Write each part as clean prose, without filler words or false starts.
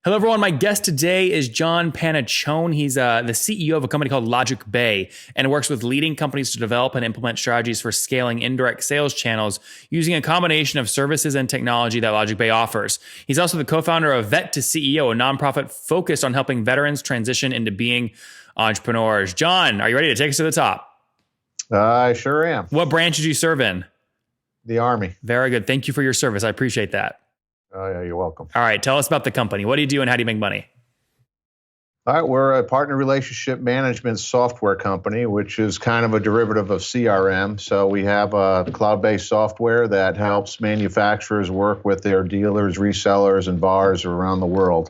Hello, everyone. My guest today is John Panaccione. He's the CEO of a company called LogicBay and works with leading companies to develop and implement strategies for scaling indirect sales channels using a combination of services and technology that LogicBay offers. He's also the co-founder of VetToCEO, a nonprofit focused on helping veterans transition into being entrepreneurs. John, are you ready to take us to the top? I sure am. What branch did you serve in? The Army. Very good. Thank you for your service. I appreciate that. Oh, yeah, you're welcome. All right. Tell us about the company. What do you do and how do you make money? All right, we're a partner relationship management software company, which is kind of a derivative of CRM. So we have a cloud-based software that helps manufacturers work with their dealers, resellers, and VARs around the world.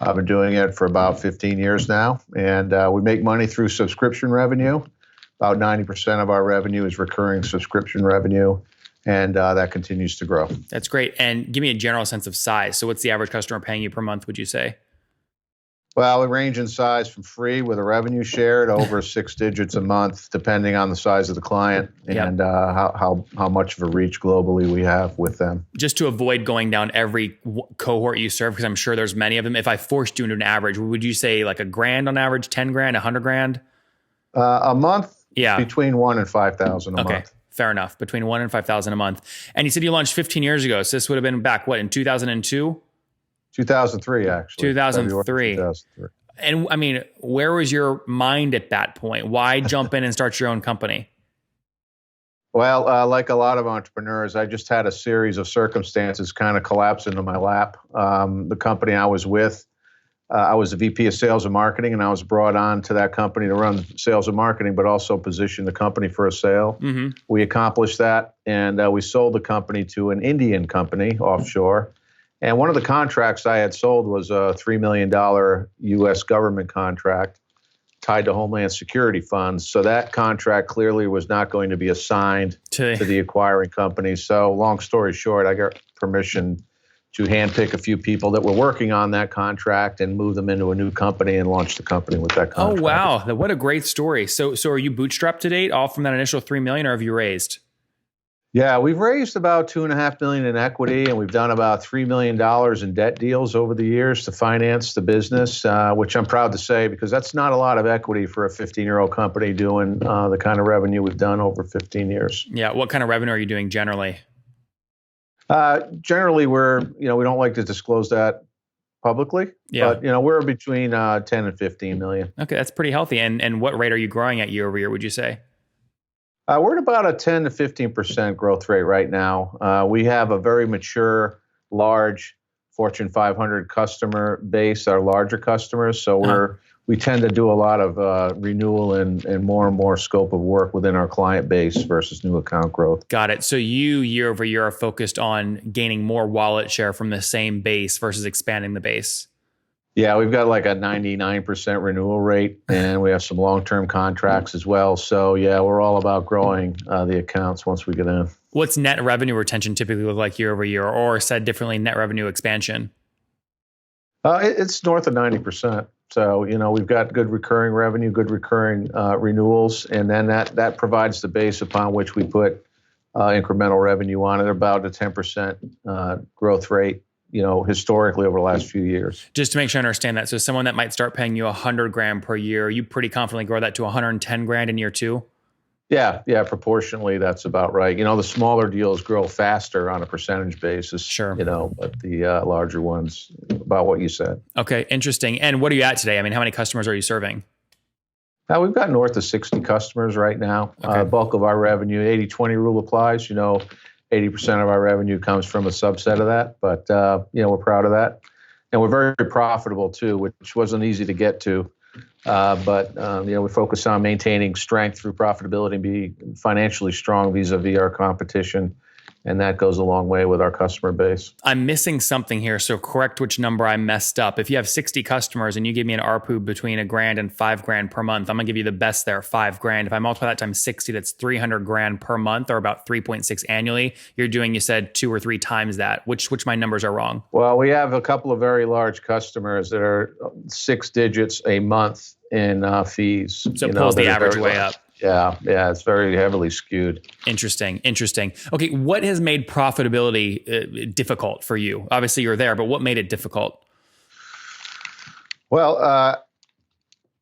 I've been doing it for about 15 years now, and we make money through subscription revenue. About 90% of our revenue is recurring subscription revenue, and that continues to grow. That's great. And give me a general sense of size. So what's the average customer paying you per month, would you say? Well, we range in size from free with a revenue share to over 6 digits a month, depending on the size of the client and how much of a reach globally we have with them. Just to avoid going down every cohort you serve, because I'm sure there's many of them. If I forced you into an average, would you say like $1,000 on average, 10 grand, 100 grand? A month? Yeah. Between 1 and 5,000 a month. Fair enough. Between 1 and 5,000 a month. And you said you launched 15 years ago. So this would have been back, what, in 2002? 2003, actually. 2003. 2003. And I mean, where was your mind at that point? Why jump in and start your own company? Well, like a lot of entrepreneurs, I just had a series of circumstances kind of collapse into my lap. The company I was with, I was the VP of sales and marketing, and I was brought on to that company to run sales and marketing, but also position the company for a sale. Mm-hmm. We accomplished that, and we sold the company to an Indian company offshore. And one of the contracts I had sold was a $3 million U.S. government contract tied to Homeland Security funds. So that contract clearly was not going to be assigned to the acquiring company. So long story short, I got permission to handpick a few people that were working on that contract and move them into a new company and launch the company with that contract. Oh, wow. What a great story. So are you bootstrapped to date, all from that initial $3 million, or have you raised? Yeah, we've raised about $2.5 million in equity, and we've done about $3 million in debt deals over the years to finance the business, which I'm proud to say, because that's not a lot of equity for a 15-year-old company doing the kind of revenue we've done over 15 years. Yeah. What kind of revenue are you doing generally? Generally, we don't like to disclose that publicly, but we're between 10 and 15 million. Okay, that's pretty healthy. And what rate are you growing at year over year, would you say? We're at about a 10 to 15% growth rate right now. We have a very mature, large Fortune 500 customer base, our larger customers. So we tend to do a lot of renewal and more scope of work within our client base versus new account growth. Got it. So you year over year are focused on gaining more wallet share from the same base versus expanding the base. Yeah, we've got like a 99% renewal rate, and we have some long-term contracts as well. So yeah, we're all about growing the accounts once we get in. What's net revenue retention typically look like year over year, or said differently, net revenue expansion? It's north of 90%. So, we've got good recurring revenue, good recurring renewals, and then that provides the base upon which we put incremental revenue on it, about a 10% growth rate, historically over the last few years. Just to make sure I understand that. So someone that might start paying you 100 grand per year, you pretty confidently grow that to 110 grand in year two? Yeah, proportionally, that's about right. The smaller deals grow faster on a percentage basis. Sure. But the larger ones, about what you said. Okay, interesting. And what are you at today? I mean, how many customers are you serving? We've got north of 60 customers right now. Okay. Bulk of our revenue, 80-20 rule applies. 80% of our revenue comes from a subset of that. But, we're proud of that. And we're very profitable, too, which wasn't easy to get to. But we focus on maintaining strength through profitability and be financially strong vis-a-vis our competition. And that goes a long way with our customer base. I'm missing something here. So correct which number I messed up. If you have 60 customers and you give me an ARPU between $1,000 and $5,000 per month, I'm going to give you the best there, $5,000. If I multiply that times 60, that's $300,000 per month, or about 3.6 annually. You're doing, you said, 2 or 3 times that. Which my numbers are wrong? Well, we have a couple of very large customers that are 6 digits a month in fees. So it pulls the average way up. Yeah, it's very heavily skewed. Interesting. Okay, what has made profitability difficult for you? Obviously, you're there, but what made it difficult? Well,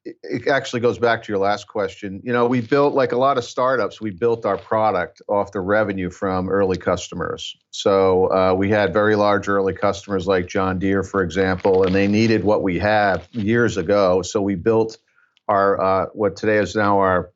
it actually goes back to your last question. We built, like a lot of startups, we built our product off the revenue from early customers. So we had very large early customers like John Deere, for example, and they needed what we had years ago. So we built our what today is now our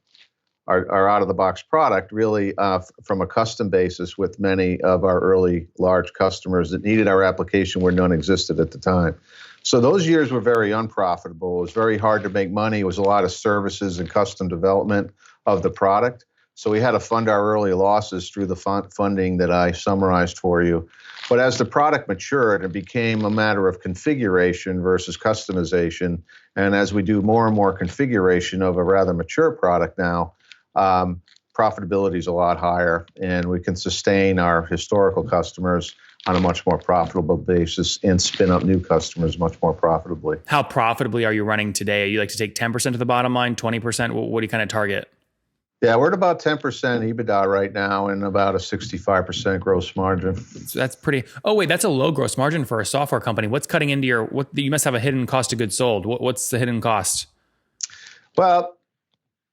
out-of-the-box product, really from a custom basis with many of our early large customers that needed our application where none existed at the time. So those years were very unprofitable. It was very hard to make money. It was a lot of services and custom development of the product. So we had to fund our early losses through the funding that I summarized for you. But as the product matured, it became a matter of configuration versus customization. And as we do more and more configuration of a rather mature product now, profitability is a lot higher, and we can sustain our historical customers on a much more profitable basis and spin up new customers much more profitably. How profitably are you running today? You like to take 10% of the bottom line, 20%? What do you kind of target? Yeah, we're at about 10% EBITDA right now and about a 65% gross margin. So that's pretty. Oh wait, that's a low gross margin for a software company. What's cutting into your? You must have a hidden cost of goods sold. What's the hidden cost? Well,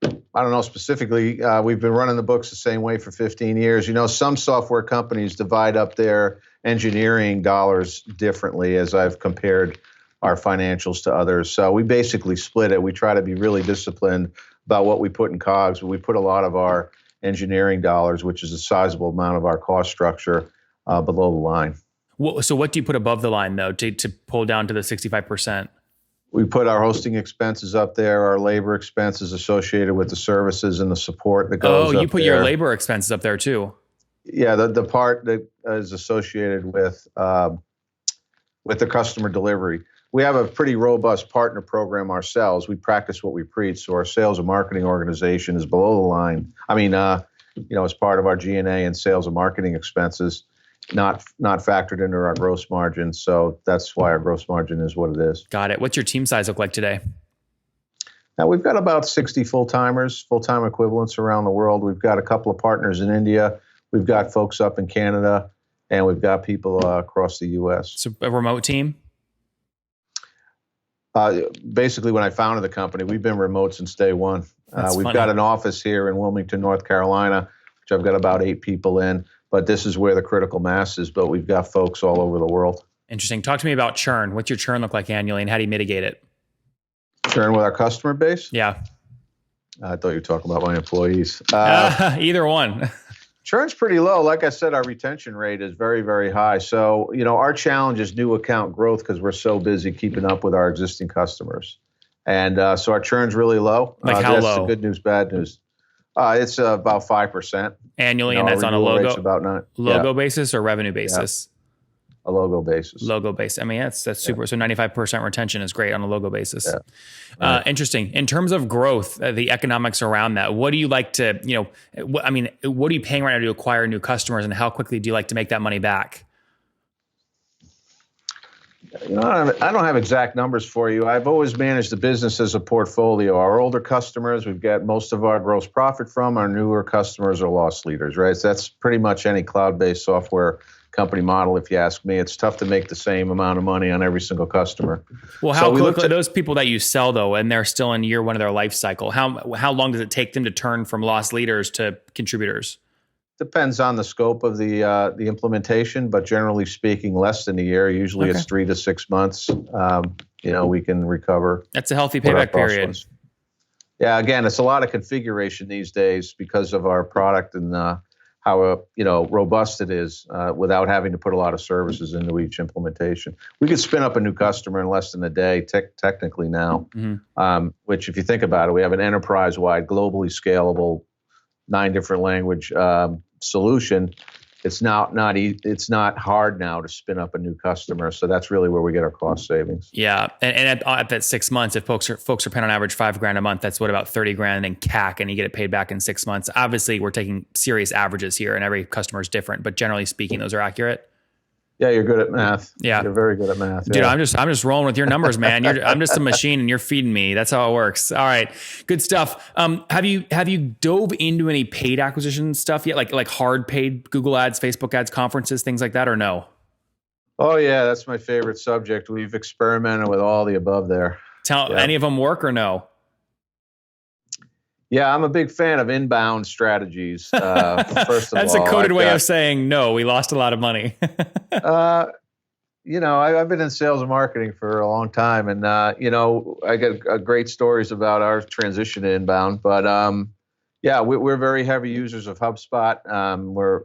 I don't know specifically. We've been running the books the same way for 15 years. Some software companies divide up their engineering dollars differently, as I've compared our financials to others. So we basically split it. We try to be really disciplined about what we put in COGS, but we put a lot of our engineering dollars, which is a sizable amount of our cost structure, below the line. So what do you put above the line, though, to pull down to the 65%? We put our hosting expenses up there, our labor expenses associated with the services and the support that goes up there. Oh, you put your labor expenses up there too. Yeah, the part that is associated with the customer delivery. We have a pretty robust partner program ourselves. We practice what we preach. So our sales and marketing organization is below the line. I mean, as part of our G&A and sales and marketing expenses, not factored into our gross margin. So that's why our gross margin is what it is. Got it. What's your team size look like today? Now, we've got about 60 full-timers, full-time equivalents around the world. We've got a couple of partners in India. We've got folks up in Canada, and we've got people across the U.S. So a remote team? Basically, when I founded the company, we've been remote since day one. We've got an office here in Wilmington, North Carolina, which I've got about 8 people in. But this is where the critical mass is. But we've got folks all over the world. Interesting. Talk to me about churn. What's your churn look like annually, and how do you mitigate it? Churn with our customer base? Yeah. I thought you were talking about my employees. Either one. Churn's pretty low. Like I said, our retention rate is very, very high. So, our challenge is new account growth because we're so busy keeping up with our existing customers. And so our churn's really low. Like how low? That's the good news, bad news. It's about 5%. Annually, and that's on a logo basis basis or revenue basis? Yeah. A logo basis. Logo basis. I mean, that's super. So 95% retention is great on a logo basis. Yeah. Right. Interesting. In terms of growth, the economics around that, what do you like to, what are you paying right now to acquire new customers, and how quickly do you like to make that money back? I don't have exact numbers for you. I've always managed the business as a portfolio. Our older customers, we've got most of our gross profit from. Our newer customers are loss leaders, right? So that's pretty much any cloud-based software company model. If you ask me, it's tough to make the same amount of money on every single customer. Well, how quickly those people that you sell though, and they're still in year one of their life cycle, how long does it take them to turn from loss leaders to contributors? Depends on the scope of the implementation, but generally speaking, less than a year. Usually it's 3 to 6 months. We can recover. That's a healthy payback period. Yeah, again, it's a lot of configuration these days because of our product and how robust it is without having to put a lot of services into each implementation. We could spin up a new customer in less than a day, technically now, which if you think about it, we have an enterprise-wide, globally scalable, 9 different language solution. It's not hard now to spin up a new customer. So that's really where we get our cost savings. Yeah. And at that 6 months, if folks are paying on average $5,000 a month, that's what, about 30 grand in CAC, and you get it paid back in 6 months. Obviously we're taking serious averages here and every customer is different, but generally speaking, those are accurate. Yeah, you're good at math. Yeah, you're very good at math. Dude, yeah. I'm just rolling with your numbers, man. I'm just a machine, and you're feeding me. That's how it works. All right, good stuff. Have you dove into any paid acquisition stuff yet, like hard paid Google ads, Facebook ads, conferences, things like that, or no? Oh yeah, that's my favorite subject. We've experimented with all the above there. Tell any of them work or no? Yeah, I'm a big fan of inbound strategies. First of That's all, a coded way of saying no. We lost a lot of money. I've been in sales and marketing for a long time, and I get great stories about our transition to inbound. But we're very heavy users of HubSpot.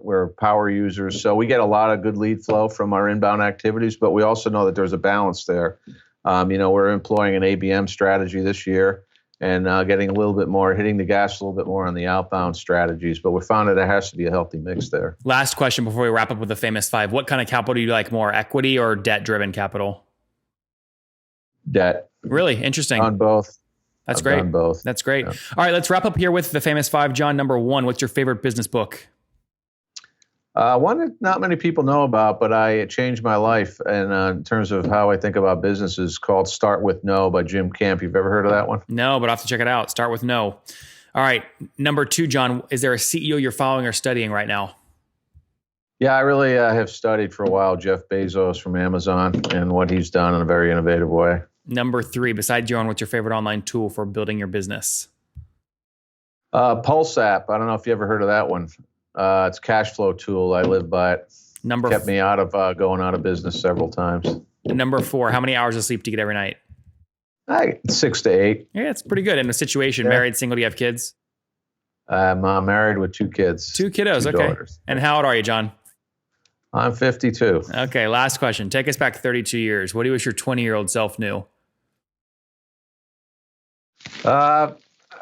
We're power users, so we get a lot of good lead flow from our inbound activities. But we also know that there's a balance there. We're employing an ABM strategy this year, and getting a little bit more, hitting the gas a little bit more on the outbound strategies. But we found that there has to be a healthy mix there. Last question before we wrap up with the famous five. What kind of capital do you like more, equity or debt-driven capital? Debt. Really? Interesting. On both. That's I've great. done both. That's great. Yeah. All right, let's wrap up here with the famous five. John, number one, what's your favorite business book? One that not many people know about, but I changed my life in terms of how I think about businesses, called Start With No by Jim Camp. You've ever heard of that one? No, but I'll have to check it out. Start with no. All right. Number two, John, is there a CEO you're following or studying right now? Yeah, I really have studied for a while Jeff Bezos from Amazon and what he's done in a very innovative way. Number three, besides your own, what's your favorite online tool for building your business? Pulse app. I don't know if you ever heard of that one. It's a cash flow tool. I live by it. Kept me out of going out of business several times. Number four, how many hours of sleep do you get every night? 6 to 8. Yeah, it's pretty good. In a situation, married, single, do you have kids? I'm married with 2 kids. 2 kiddos, okay. Daughters. And how old are you, John? I'm 52. Okay, last question. Take us back 32 years. What do you wish your 20-year-old self knew?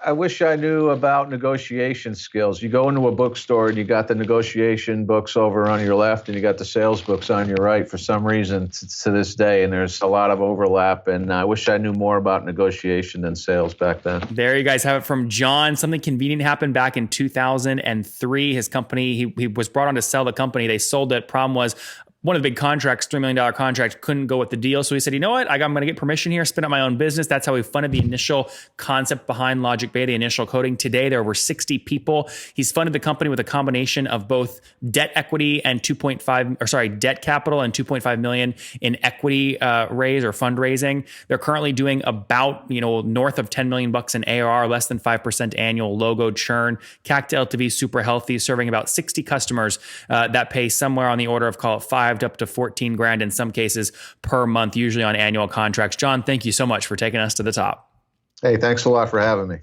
I wish I knew about negotiation skills. You go into a bookstore and you got the negotiation books over on your left and you got the sales books on your right for some reason to this day, and there's a lot of overlap, and I wish I knew more about negotiation than sales back then. There you guys have it from John. Something convenient happened back in 2003. His company, he was brought on to sell the company. They sold it. Problem was, one of the big contracts, $3 million contract, couldn't go with the deal. So he said, you know what? I'm going to get permission here, spin up my own business. That's how he funded the initial concept behind LogicBay, the initial coding. Today, there are over 60 people. He's funded the company with a combination of both debt equity and debt capital and 2.5 million in equity raise or fundraising. They're currently doing about, north of 10 million bucks in ARR, less than 5% annual logo churn. CAC to LTV super healthy, serving about 60 customers that pay somewhere on the order of, call it 5 to up to 14 grand in some cases per month, usually on annual contracts. John, thank you so much for taking us to the top. Hey, thanks a lot for having me.